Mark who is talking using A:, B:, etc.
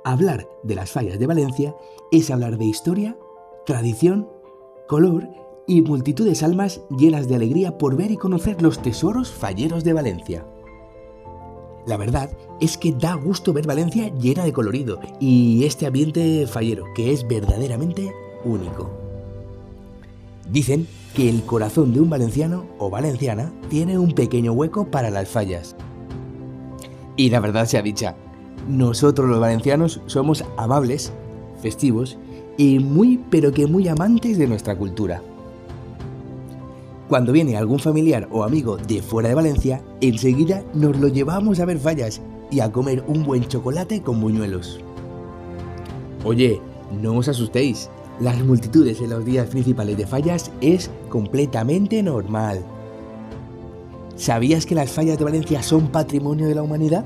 A: Hablar de las fallas de Valencia es hablar de historia, tradición, color y multitudes almas llenas de alegría por ver y conocer los tesoros falleros de Valencia. La verdad es que da gusto ver Valencia llena de colorido y este ambiente fallero que es verdaderamente único. Dicen que el corazón de un valenciano o valenciana tiene un pequeño hueco para las fallas. Y la verdad sea dicha, nosotros los valencianos somos amables, festivos y muy amantes de nuestra cultura. Cuando viene algún familiar o amigo de fuera de Valencia, enseguida nos lo llevamos a ver fallas y a comer un buen chocolate con buñuelos. Oye, no os asustéis, las multitudes en los días principales de fallas es completamente normal. ¿Sabías que las fallas de Valencia son patrimonio de la humanidad?